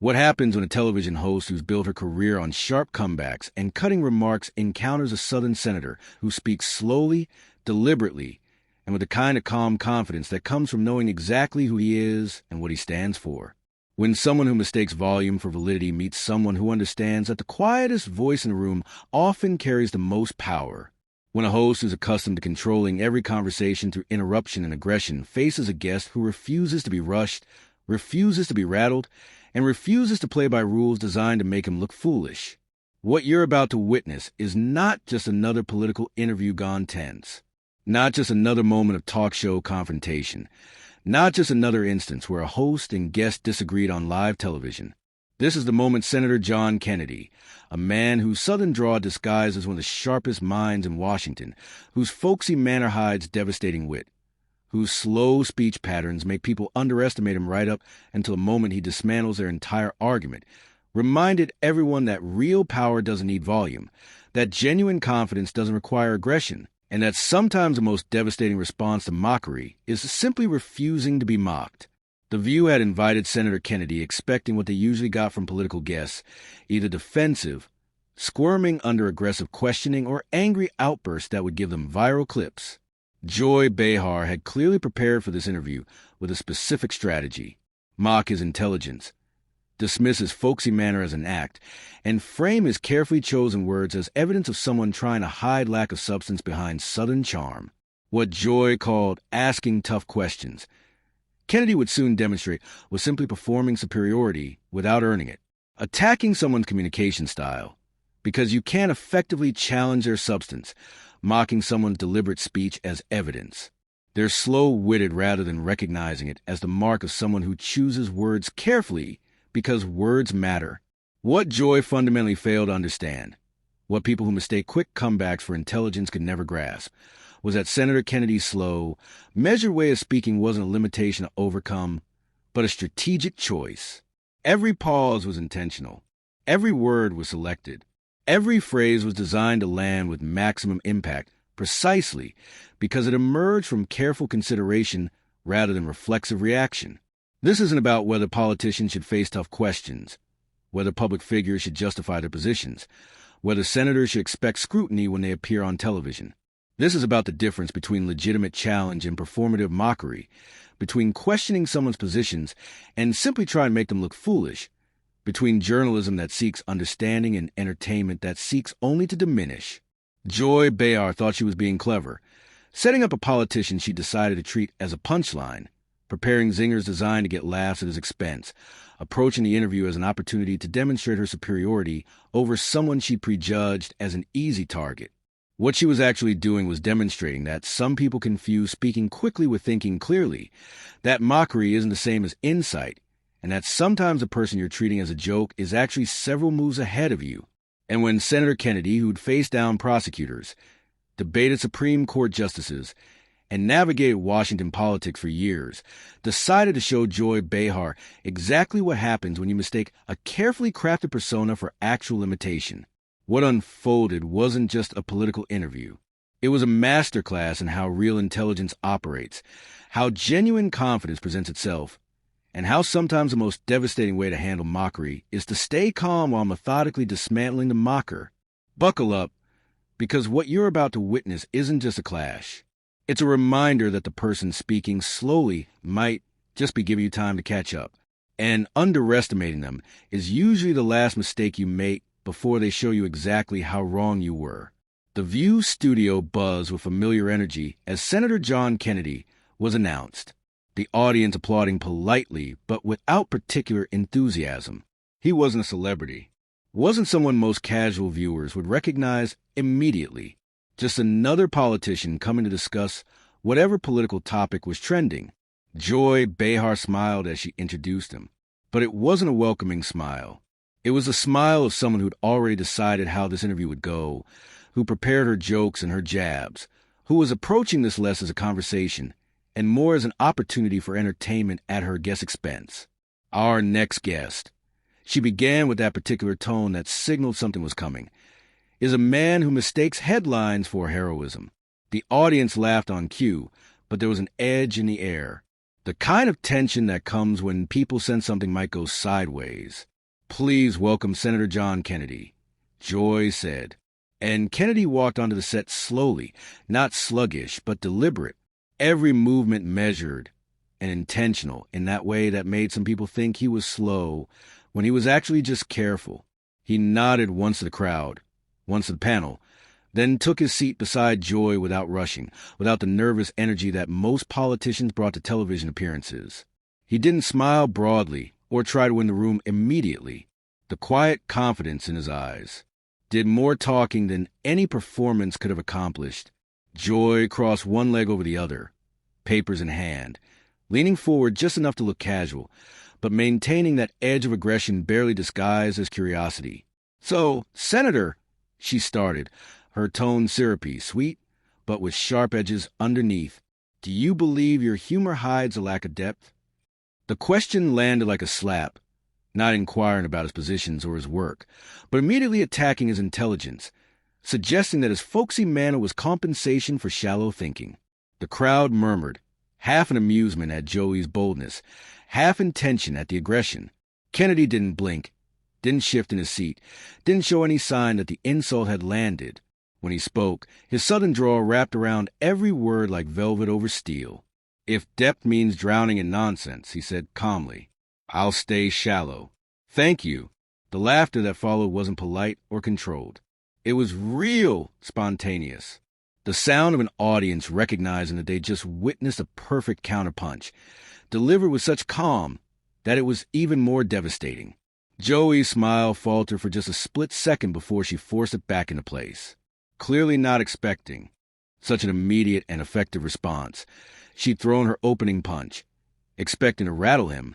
What happens when a television host who's built her career on sharp comebacks and cutting remarks encounters a Southern senator who speaks slowly, deliberately, and with the kind of calm confidence that comes from knowing exactly who he is and what he stands for? When someone who mistakes volume for validity meets someone who understands that the quietest voice in a room often carries the most power. When a host who's accustomed to controlling every conversation through interruption and aggression faces a guest who refuses to be rushed, refuses to be rattled, and refuses to play by rules designed to make him look foolish. What you're about to witness is not just another political interview gone tense, not just another moment of talk show confrontation, not just another instance where a host and guest disagreed on live television. This is the moment Senator John Kennedy, a man whose Southern drawl disguises one of the sharpest minds in Washington, whose folksy manner hides devastating wit, whose slow speech patterns make people underestimate him right up until the moment he dismantles their entire argument, reminded everyone that real power doesn't need volume, that genuine confidence doesn't require aggression, and that sometimes the most devastating response to mockery is simply refusing to be mocked. The View had invited Senator Kennedy expecting what they usually got from political guests, either defensive, squirming under aggressive questioning, or angry outbursts that would give them viral clips. Joy Behar had clearly prepared for this interview with a specific strategy: mock his intelligence, dismiss his folksy manner as an act, and frame his carefully chosen words as evidence of someone trying to hide lack of substance behind Southern charm. What Joy called asking tough questions, Kennedy would soon demonstrate was simply performing superiority without earning it, attacking someone's communication style, because you can't effectively challenge their substance, mocking someone's deliberate speech as evidence. They're slow-witted rather than recognizing it as the mark of someone who chooses words carefully because words matter. What Joy fundamentally failed to understand, what people who mistake quick comebacks for intelligence could never grasp, was that Senator Kennedy's slow, measured way of speaking wasn't a limitation to overcome, but a strategic choice. Every pause was intentional. Every word was selected. Every phrase was designed to land with maximum impact, precisely because it emerged from careful consideration rather than reflexive reaction. This isn't about whether politicians should face tough questions, whether public figures should justify their positions, whether senators should expect scrutiny when they appear on television. This is about the difference between legitimate challenge and performative mockery, between questioning someone's positions and simply trying to make them look foolish, between journalism that seeks understanding and entertainment that seeks only to diminish. Joy Behar thought she was being clever, setting up a politician she decided to treat as a punchline, preparing zingers designed to get laughs at his expense, approaching the interview as an opportunity to demonstrate her superiority over someone she prejudged as an easy target. What she was actually doing was demonstrating that some people confuse speaking quickly with thinking clearly, that mockery isn't the same as insight, and that sometimes the person you're treating as a joke is actually several moves ahead of you. And when Senator Kennedy, who'd faced down prosecutors, debated Supreme Court justices, and navigated Washington politics for years, decided to show Joy Behar exactly what happens when you mistake a carefully crafted persona for actual imitation. What unfolded wasn't just a political interview. It was a masterclass in how real intelligence operates, how genuine confidence presents itself, and how sometimes the most devastating way to handle mockery is to stay calm while methodically dismantling the mocker. Buckle up, because what you're about to witness isn't just a clash. It's a reminder that the person speaking slowly might just be giving you time to catch up, and underestimating them is usually the last mistake you make before they show you exactly how wrong you were. The View studio buzzed with familiar energy as Senator John Kennedy was announced, the audience applauding politely but without particular enthusiasm. He wasn't a celebrity, wasn't someone most casual viewers would recognize immediately, just another politician coming to discuss whatever political topic was trending. Joy Behar smiled as she introduced him, but it wasn't a welcoming smile. It was the smile of someone who'd already decided how this interview would go, who prepared her jokes and her jabs, who was approaching this less as a conversation and more as an opportunity for entertainment at her guest's expense. Our next guest, she began with that particular tone that signaled something was coming, is a man who mistakes headlines for heroism. The audience laughed on cue, but there was an edge in the air, the kind of tension that comes when people sense something might go sideways. "Please welcome Senator John Kennedy," Joy said. And Kennedy walked onto the set slowly, not sluggish, but deliberate, every movement measured and intentional in that way that made some people think he was slow when he was actually just careful. He nodded once to the crowd, once to the panel, then took his seat beside Joy without rushing, without the nervous energy that most politicians brought to television appearances. He didn't smile broadly or try to win the room immediately. The quiet confidence in his eyes did more talking than any performance could have accomplished. Joy crossed one leg over the other, papers in hand, leaning forward just enough to look casual, but maintaining that edge of aggression barely disguised as curiosity. "So, Senator," she started, her tone syrupy, sweet, but with sharp edges underneath, "do you believe your humor hides a lack of depth?" The question landed like a slap, not inquiring about his positions or his work, but immediately attacking his intelligence, suggesting that his folksy manner was compensation for shallow thinking. The crowd murmured, half in amusement at Joey's boldness, half in tension at the aggression. Kennedy didn't blink, didn't shift in his seat, didn't show any sign that the insult had landed. When he spoke, his southern drawl wrapped around every word like velvet over steel. "If depth means drowning in nonsense," he said calmly, "I'll stay shallow." "Thank you." The laughter that followed wasn't polite or controlled. It was real, spontaneous. The sound of an audience recognizing that they just witnessed a perfect counterpunch, delivered with such calm that it was even more devastating. Joey's smile faltered for just a split second before she forced it back into place. Clearly not expecting such an immediate and effective response, she'd thrown her opening punch, expecting to rattle him,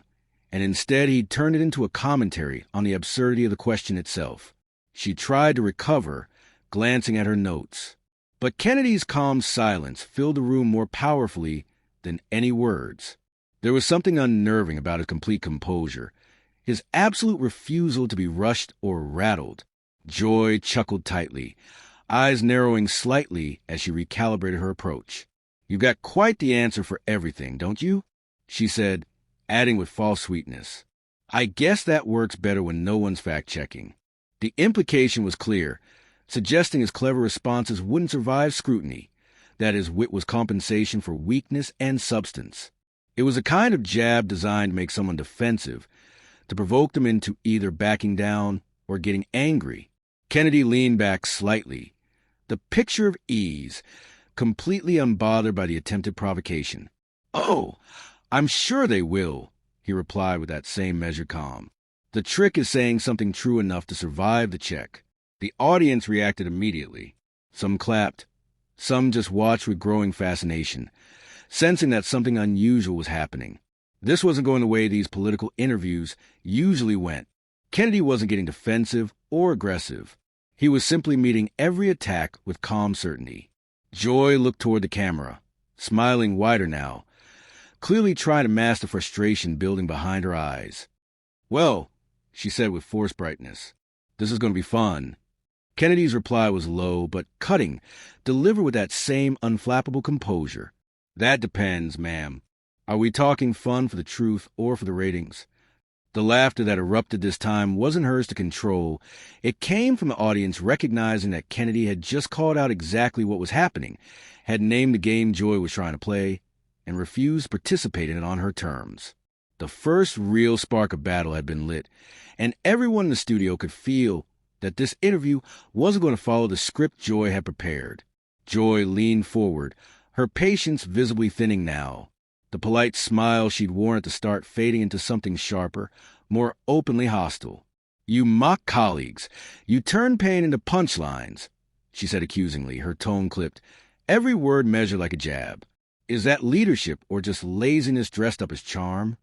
and instead he'd turned it into a commentary on the absurdity of the question itself. She tried to recover, glancing at her notes. But Kennedy's calm silence filled the room more powerfully than any words. There was something unnerving about his complete composure, his absolute refusal to be rushed or rattled. Joy chuckled tightly, eyes narrowing slightly as she recalibrated her approach. "You've got quite the answer for everything, don't you?" she said, adding with false sweetness, "I guess that works better when no one's fact-checking." The implication was clear, suggesting his clever responses wouldn't survive scrutiny, that his wit was compensation for weakness and substance. It was a kind of jab designed to make someone defensive, to provoke them into either backing down or getting angry. Kennedy leaned back slightly, the picture of ease, completely unbothered by the attempted provocation. "Oh, I'm sure they will," he replied with that same measured calm. "The trick is saying something true enough to survive the check." The audience reacted immediately. Some clapped. Some just watched with growing fascination, sensing that something unusual was happening. This wasn't going the way these political interviews usually went. Kennedy wasn't getting defensive or aggressive. He was simply meeting every attack with calm certainty. Joy looked toward the camera, smiling wider now, clearly trying to mask the frustration building behind her eyes. "Well," she said with forced brightness, "this is going to be fun." Kennedy's reply was low but cutting, delivered with that same unflappable composure. "That depends, ma'am. Are we talking fun for the truth or for the ratings?" The laughter that erupted this time wasn't hers to control. It came from the audience recognizing that Kennedy had just called out exactly what was happening, had named the game Joy was trying to play, and refused to participate in it on her terms. The first real spark of battle had been lit, and everyone in the studio could feel that this interview wasn't going to follow the script Joy had prepared. Joy leaned forward, her patience visibly thinning now, the polite smile she'd worn at the start fading into something sharper, more openly hostile. "You mock colleagues. You turn pain into punchlines," she said accusingly, her tone clipped, every word measured like a jab. "Is that leadership or just laziness dressed up as charm?"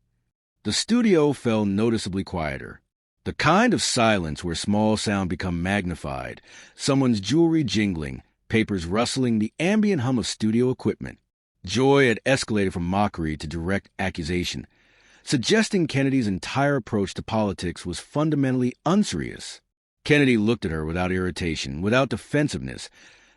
The studio fell noticeably quieter. The kind of silence where small sound become magnified, someone's jewelry jingling, papers rustling, the ambient hum of studio equipment. Joy had escalated from mockery to direct accusation, suggesting Kennedy's entire approach to politics was fundamentally unserious. Kennedy looked at her without irritation, without defensiveness,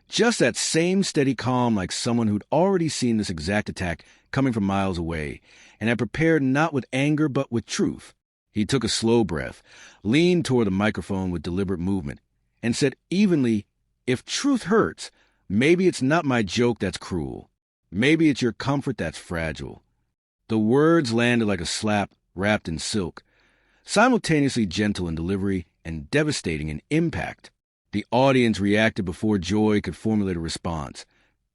just that same steady calm like someone who'd already seen this exact attack coming from miles away, and had prepared not with anger but with truth. He took a slow breath, leaned toward the microphone with deliberate movement, and said evenly, "If truth hurts, maybe it's not my joke that's cruel. Maybe it's your comfort that's fragile." The words landed like a slap wrapped in silk, simultaneously gentle in delivery and devastating in impact. The audience reacted before Joy could formulate a response,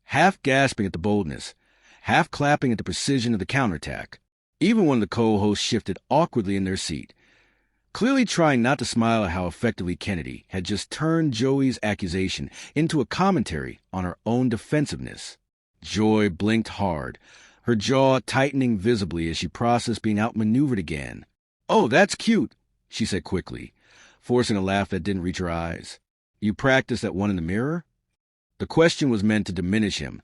half gasping at the boldness, half clapping at the precision of the counterattack. Even one of the co-hosts shifted awkwardly in their seat, clearly trying not to smile at how effectively Kennedy had just turned Joey's accusation into a commentary on her own defensiveness. Joy blinked hard, her jaw tightening visibly as she processed being outmaneuvered again. "Oh, that's cute," she said quickly, forcing a laugh that didn't reach her eyes. "You practiced that one in the mirror?" The question was meant to diminish him,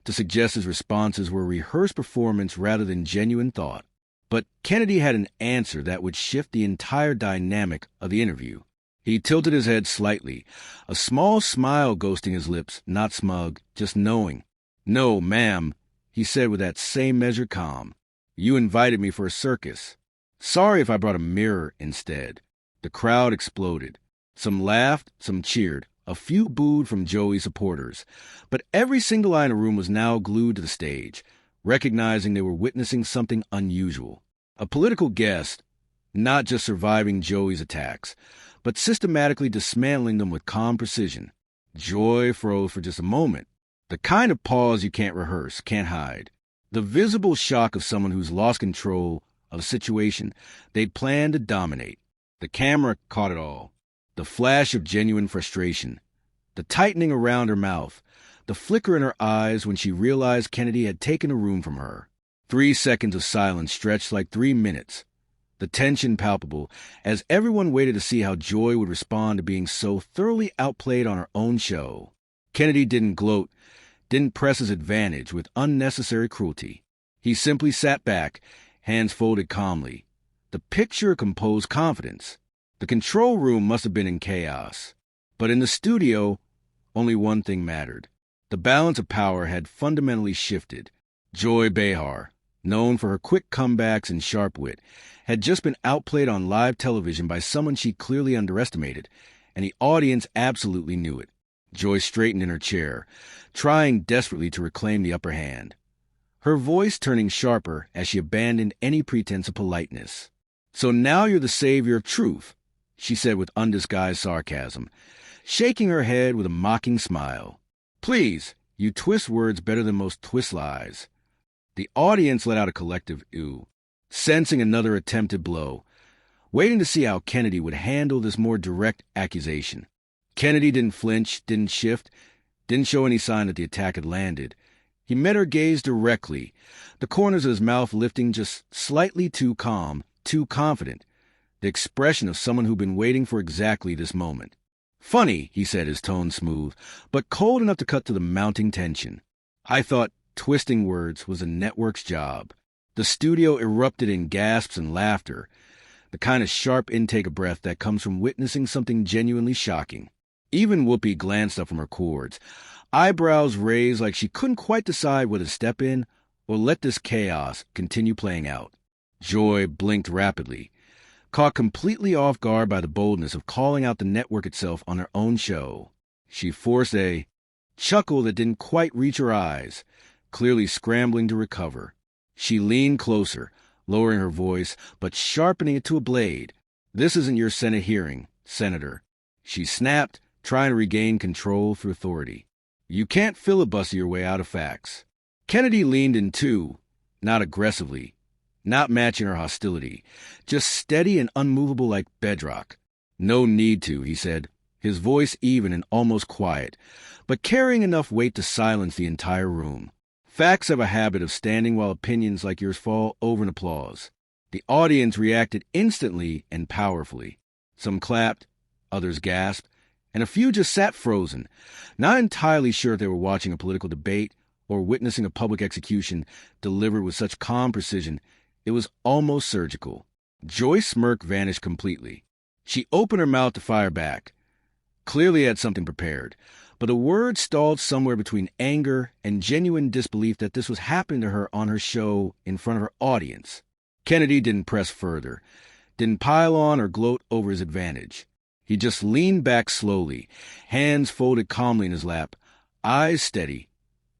to suggest his responses were a rehearsed performance rather than genuine thought. But Kennedy had an answer that would shift the entire dynamic of the interview. He tilted his head slightly, a small smile ghosting his lips, not smug, just knowing. "No, ma'am," he said with that same measured calm. "You invited me for a circus. Sorry if I brought a mirror instead." The crowd exploded. Some laughed, some cheered. A few booed from Joey's supporters, but every single eye in the room was now glued to the stage, recognizing they were witnessing something unusual. A political guest, not just surviving Joey's attacks, but systematically dismantling them with calm precision. Joy froze for just a moment, the kind of pause you can't rehearse, can't hide. The visible shock of someone who's lost control of a situation they'd planned to dominate. The camera caught it all. The flash of genuine frustration, the tightening around her mouth, the flicker in her eyes when she realized Kennedy had taken the room from her. 3 seconds of silence stretched like 3 minutes, the tension palpable as everyone waited to see how Joy would respond to being so thoroughly outplayed on her own show. Kennedy didn't gloat, didn't press his advantage with unnecessary cruelty. He simply sat back, hands folded calmly. The picture composed confidence. The control room must have been in chaos. But in the studio, only one thing mattered. The balance of power had fundamentally shifted. Joy Behar, known for her quick comebacks and sharp wit, had just been outplayed on live television by someone she clearly underestimated, and the audience absolutely knew it. Joy straightened in her chair, trying desperately to reclaim the upper hand, her voice turning sharper as she abandoned any pretense of politeness. "So now you're the savior of truth," she said with undisguised sarcasm, shaking her head with a mocking smile. "Please, you twist words better than most twist lies." The audience let out a collective ew, sensing another attempted blow, waiting to see how Kennedy would handle this more direct accusation. Kennedy didn't flinch, didn't shift, didn't show any sign that the attack had landed. He met her gaze directly, the corners of his mouth lifting just slightly too calm, too confident, the expression of someone who'd been waiting for exactly this moment. "Funny," he said, his tone smooth, but cold enough to cut to the mounting tension. "I thought twisting words was a network's job." The studio erupted in gasps and laughter, the kind of sharp intake of breath that comes from witnessing something genuinely shocking. Even Whoopi glanced up from her chords, eyebrows raised like she couldn't quite decide whether to step in or let this chaos continue playing out. Joy blinked rapidly, caught completely off guard by the boldness of calling out the network itself on her own show. She forced a chuckle that didn't quite reach her eyes, clearly scrambling to recover. She leaned closer, lowering her voice, but sharpening it to a blade. "This isn't your Senate hearing, Senator," she snapped, trying to regain control through authority. "You can't filibuster your way out of facts." Kennedy leaned in too, not aggressively, not matching her hostility, just steady and unmovable like bedrock. "No need to," he said, his voice even and almost quiet, but carrying enough weight to silence the entire room. "Facts have a habit of standing while opinions like yours fall over in applause." The audience reacted instantly and powerfully. Some clapped, others gasped, and a few just sat frozen, not entirely sure if they were watching a political debate or witnessing a public execution delivered with such calm precision it was almost surgical. Joy's smirk vanished completely. She opened her mouth to fire back, clearly had something prepared, but the words stalled somewhere between anger and genuine disbelief that this was happening to her on her show in front of her audience. Kennedy didn't press further, didn't pile on or gloat over his advantage. He just leaned back slowly, hands folded calmly in his lap, eyes steady,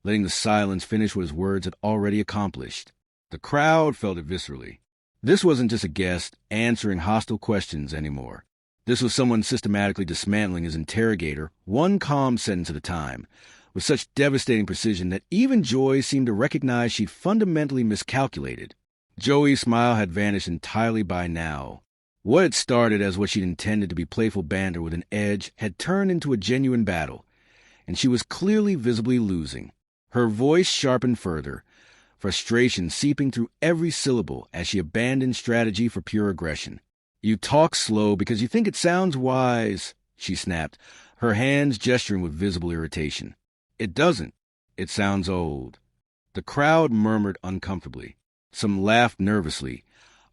letting the silence finish what his words had already accomplished. The crowd felt it viscerally. This wasn't just a guest answering hostile questions anymore. This was someone systematically dismantling his interrogator, one calm sentence at a time, with such devastating precision that even Joy seemed to recognize she'd fundamentally miscalculated. Joey's smile had vanished entirely by now. What had started as what she'd intended to be playful banter with an edge had turned into a genuine battle, and she was clearly visibly losing. Her voice sharpened further, frustration seeping through every syllable as she abandoned strategy for pure aggression. "You talk slow because you think it sounds wise," she snapped, her hands gesturing with visible irritation. "It doesn't. It sounds old." The crowd murmured uncomfortably. Some laughed nervously.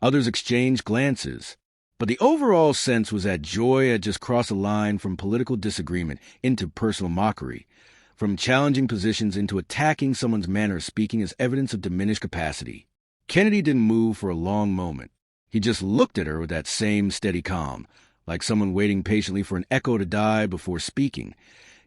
Others exchanged glances. But the overall sense was that Joy had just crossed a line from political disagreement into personal mockery, from challenging positions into attacking someone's manner of speaking as evidence of diminished capacity. Kennedy didn't move for a long moment. He just looked at her with that same steady calm, like someone waiting patiently for an echo to die before speaking,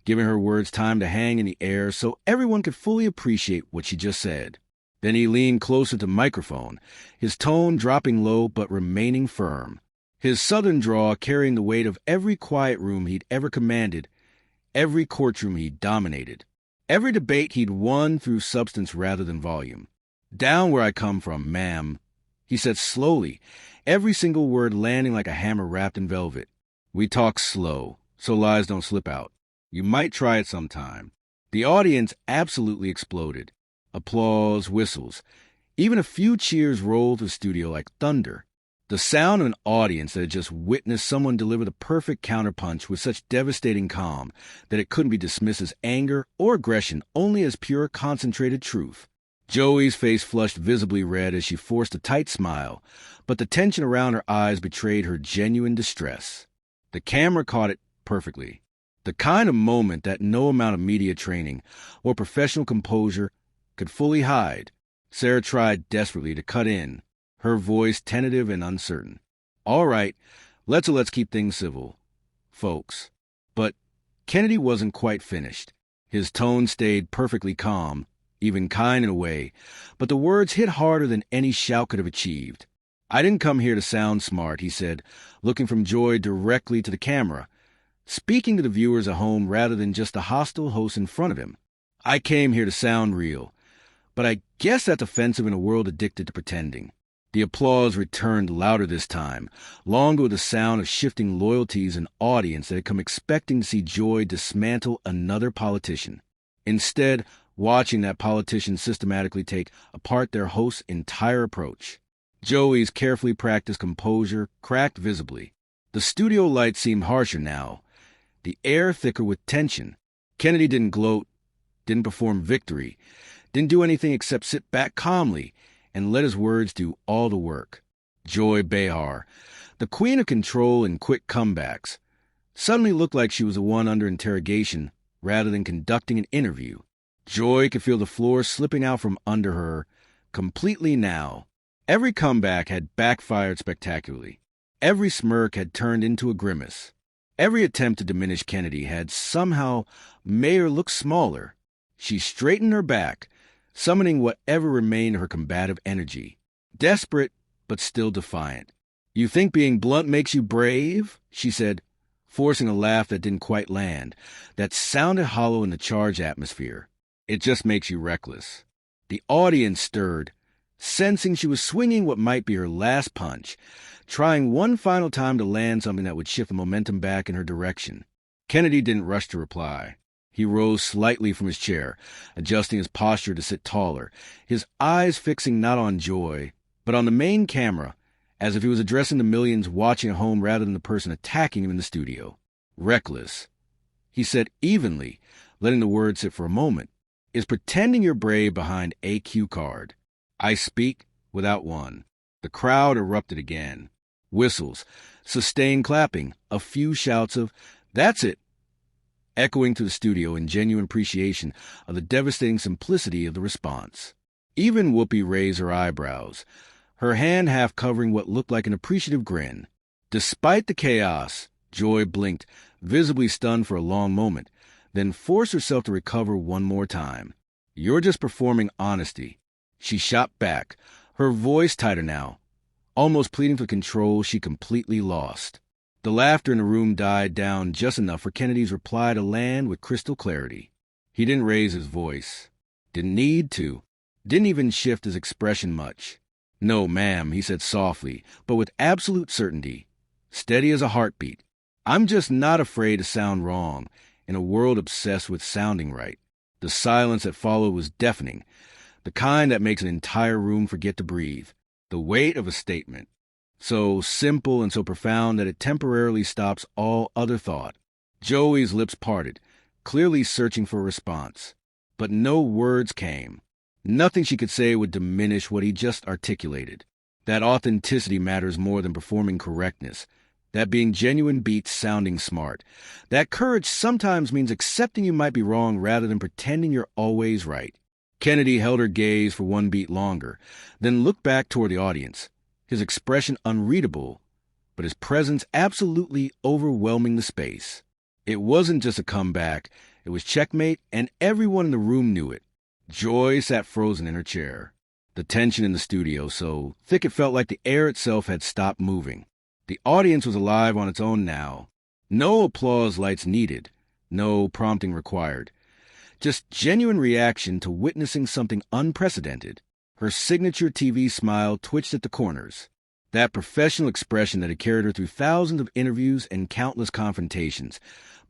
giving her words time to hang in the air so everyone could fully appreciate what she just said. Then he leaned closer to the microphone, his tone dropping low but remaining firm, his southern drawl carrying the weight of every quiet room he'd ever commanded, every courtroom he'd dominated, every debate he'd won through substance rather than volume. "Down where I come from, ma'am," he said slowly, every single word landing like a hammer wrapped in velvet. "We talk slow, so lies don't slip out. You might try it sometime." The audience absolutely exploded. Applause, whistles, even a few cheers rolled through the studio like thunder. The sound of an audience that had just witnessed someone deliver the perfect counterpunch with such devastating calm that it couldn't be dismissed as anger or aggression, only as pure, concentrated truth. Joey's face flushed visibly red as she forced a tight smile, but the tension around her eyes betrayed her genuine distress. The camera caught it perfectly. The kind of moment that no amount of media training or professional composure could fully hide. Sarah tried desperately to cut in, her voice tentative and uncertain. "All right, let's keep things civil, folks." But Kennedy wasn't quite finished. His tone stayed perfectly calm, even kind in a way, but the words hit harder than any shout could have achieved. "I didn't come here to sound smart," he said, looking from Joy directly to the camera, speaking to the viewers at home rather than just the hostile host in front of him. "I came here to sound real, but I guess that's offensive in a world addicted to pretending." The applause returned louder this time, longer with the sound of shifting loyalties and audience that had come expecting to see Joy dismantle another politician. Instead, watching that politician systematically take apart their host's entire approach. Joey's carefully practiced composure cracked visibly. The studio lights seemed harsher now, the air thicker with tension. Kennedy didn't gloat, didn't perform victory, didn't do anything except sit back calmly and let his words do all the work. Joy Behar, the queen of control and quick comebacks, suddenly looked like she was the one under interrogation rather than conducting an interview. Joy could feel the floor slipping out from under her completely now. Every comeback had backfired spectacularly. Every smirk had turned into a grimace. Every attempt to diminish Kennedy had somehow made her look smaller. She straightened her back, summoning whatever remained of her combative energy. Desperate, but still defiant. "You think being blunt makes you brave?" she said, forcing a laugh that didn't quite land, that sounded hollow in the charged atmosphere. "It just makes you reckless." The audience stirred, sensing she was swinging what might be her last punch, trying one final time to land something that would shift the momentum back in her direction. Kennedy didn't rush to reply. He rose slightly from his chair, adjusting his posture to sit taller, his eyes fixing not on Joy, but on the main camera, as if he was addressing the millions watching at home rather than the person attacking him in the studio. "Reckless," he said evenly, letting the words sit for a moment, "is pretending you're brave behind a cue card. I speak without one." The crowd erupted again. Whistles, sustained clapping, a few shouts of, "That's it," echoing through the studio in genuine appreciation of the devastating simplicity of the response. Even Whoopi raised her eyebrows, her hand half covering what looked like an appreciative grin. Despite the chaos, Joy blinked, visibly stunned for a long moment, then forced herself to recover one more time. "You're just performing honesty." She shot back, her voice tighter now, almost pleading for control she completely lost. The laughter in the room died down just enough for Kennedy's reply to land with crystal clarity. He didn't raise his voice. Didn't need to. Didn't even shift his expression much. "No, ma'am," he said softly, but with absolute certainty, steady as a heartbeat. "I'm just not afraid to sound wrong in a world obsessed with sounding right." The silence that followed was deafening, the kind that makes an entire room forget to breathe. The weight of a statement, so simple and so profound that it temporarily stops all other thought. Joey's lips parted, clearly searching for a response. But no words came. Nothing she could say would diminish what he just articulated. That authenticity matters more than performing correctness. That being genuine beats sounding smart. That courage sometimes means accepting you might be wrong rather than pretending you're always right. Kennedy held her gaze for one beat longer, then looked back toward the audience, his expression unreadable, but his presence absolutely overwhelming the space. It wasn't just a comeback, it was checkmate, and everyone in the room knew it. Joy sat frozen in her chair, the tension in the studio so thick it felt like the air itself had stopped moving. The audience was alive on its own now. No applause lights needed, no prompting required. Just genuine reaction to witnessing something unprecedented. Her signature TV smile twitched at the corners. That professional expression that had carried her through thousands of interviews and countless confrontations.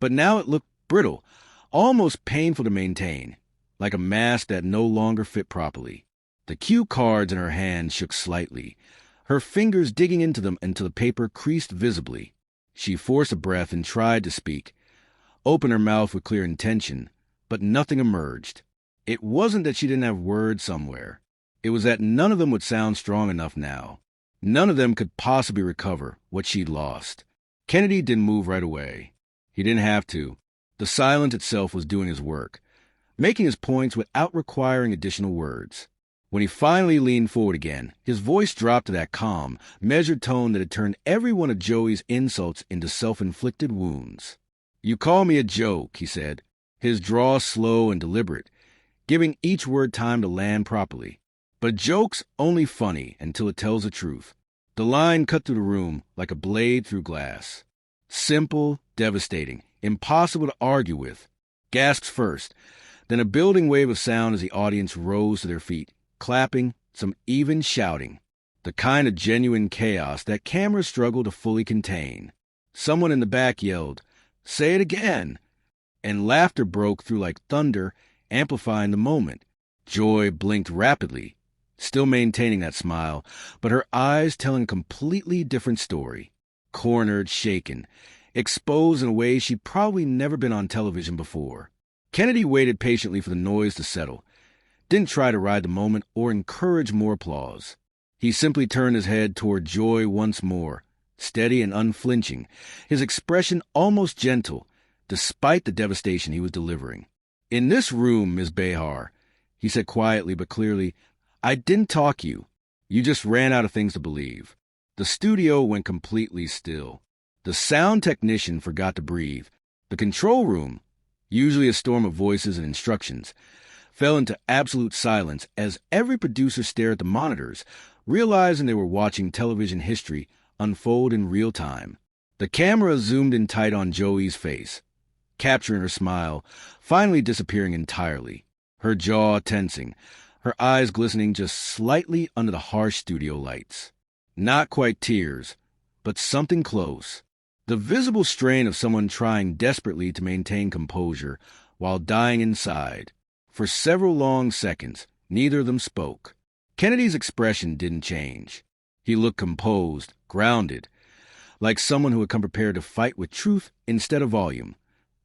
But now it looked brittle, almost painful to maintain, like a mask that no longer fit properly. The cue cards in her hand shook slightly, her fingers digging into them until the paper creased visibly. She forced a breath and tried to speak, opened her mouth with clear intention, but nothing emerged. It wasn't that she didn't have words somewhere. It was that none of them would sound strong enough now. None of them could possibly recover what she'd lost. Kennedy didn't move right away. He didn't have to. The silence itself was doing his work, making his points without requiring additional words. When he finally leaned forward again, his voice dropped to that calm, measured tone that had turned every one of Joey's insults into self-inflicted wounds. "You call me a joke," he said, his drawl slow and deliberate, giving each word time to land properly. "But a joke's only funny until it tells the truth." The line cut through the room like a blade through glass. Simple, devastating, impossible to argue with. Gasps first, then a building wave of sound as the audience rose to their feet, clapping, some even shouting. The kind of genuine chaos that cameras struggle to fully contain. Someone in the back yelled, "Say it again!" And laughter broke through like thunder, amplifying the moment. Joy blinked rapidly, still maintaining that smile, but her eyes telling a completely different story. Cornered, shaken, exposed in a way she'd probably never been on television before. Kennedy waited patiently for the noise to settle, didn't try to ride the moment or encourage more applause. He simply turned his head toward Joy once more, steady and unflinching, his expression almost gentle, despite the devastation he was delivering. "In this room, Ms. Behar," he said quietly but clearly, "I didn't talk you. You just ran out of things to believe." The studio went completely still. The sound technician forgot to breathe. The control room, usually a storm of voices and instructions, fell into absolute silence as every producer stared at the monitors, realizing they were watching television history unfold in real time. The camera zoomed in tight on Joey's face, capturing her smile, finally disappearing entirely, her jaw tensing, her eyes glistening just slightly under the harsh studio lights. Not quite tears, but something close. The visible strain of someone trying desperately to maintain composure while dying inside. For several long seconds, neither of them spoke. Kennedy's expression didn't change. He looked composed, grounded, like someone who had come prepared to fight with truth instead of volume,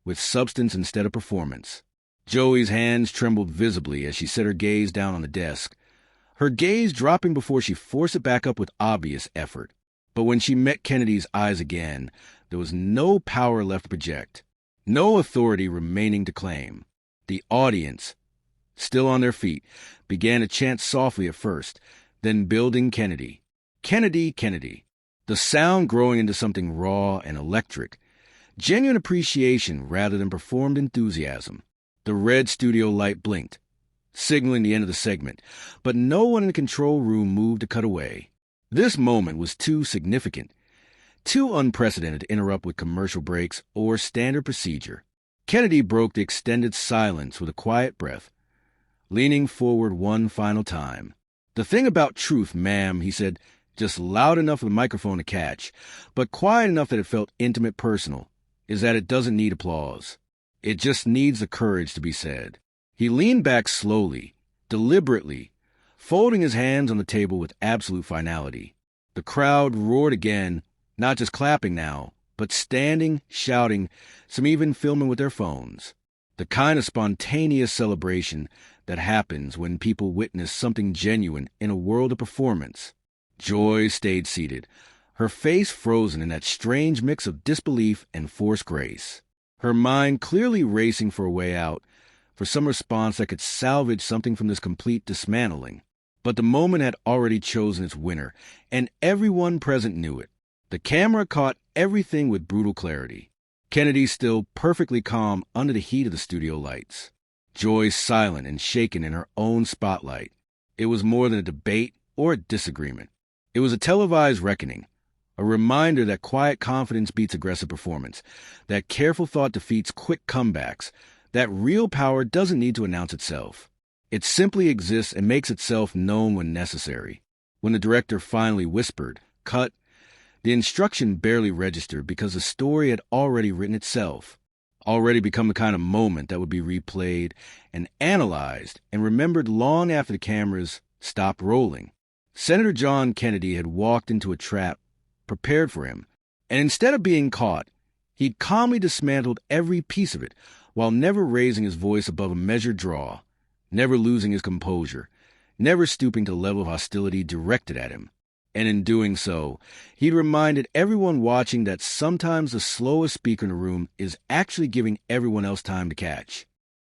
with substance instead of performance. Joey's hands trembled visibly as she set her gaze down on the desk, her gaze dropping before she forced it back up with obvious effort. But when she met Kennedy's eyes again, there was no power left to project, no authority remaining to claim. The audience, still on their feet, began to chant softly at first, then building Kennedy. Kennedy, Kennedy. The sound growing into something raw and electric. Genuine appreciation rather than performed enthusiasm. The red studio light blinked, signaling the end of the segment, but no one in the control room moved to cut away. This moment was too significant, too unprecedented to interrupt with commercial breaks or standard procedure. Kennedy broke the extended silence with a quiet breath, leaning forward one final time. "The thing about truth, ma'am," he said, just loud enough for the microphone to catch, but quiet enough that it felt intimate, personal, is that it doesn't need applause. It just needs the courage to be said. He leaned back slowly, deliberately, folding his hands on the table with absolute finality. The crowd roared again, not just clapping now, but standing, shouting, some even filming with their phones. The kind of spontaneous celebration that happens when people witness something genuine in a world of performance. Joy stayed seated, her face frozen in that strange mix of disbelief and forced grace. Her mind clearly racing for a way out, for some response that could salvage something from this complete dismantling. But the moment had already chosen its winner, and everyone present knew it. The camera caught everything with brutal clarity. Kennedy still perfectly calm under the heat of the studio lights. Joy silent and shaken in her own spotlight. It was more than a debate or a disagreement. It was a televised reckoning, a reminder that quiet confidence beats aggressive performance, that careful thought defeats quick comebacks, that real power doesn't need to announce itself. It simply exists and makes itself known when necessary. When the director finally whispered, "Cut," the instruction barely registered because the story had already written itself, already become the kind of moment that would be replayed and analyzed and remembered long after the cameras stopped rolling. Senator John Kennedy had walked into a trap prepared for him, and instead of being caught, he'd calmly dismantled every piece of it while never raising his voice above a measured draw, never losing his composure, never stooping to the level of hostility directed at him. And in doing so, he'd reminded everyone watching that sometimes the slowest speaker in the room is actually giving everyone else time to catch.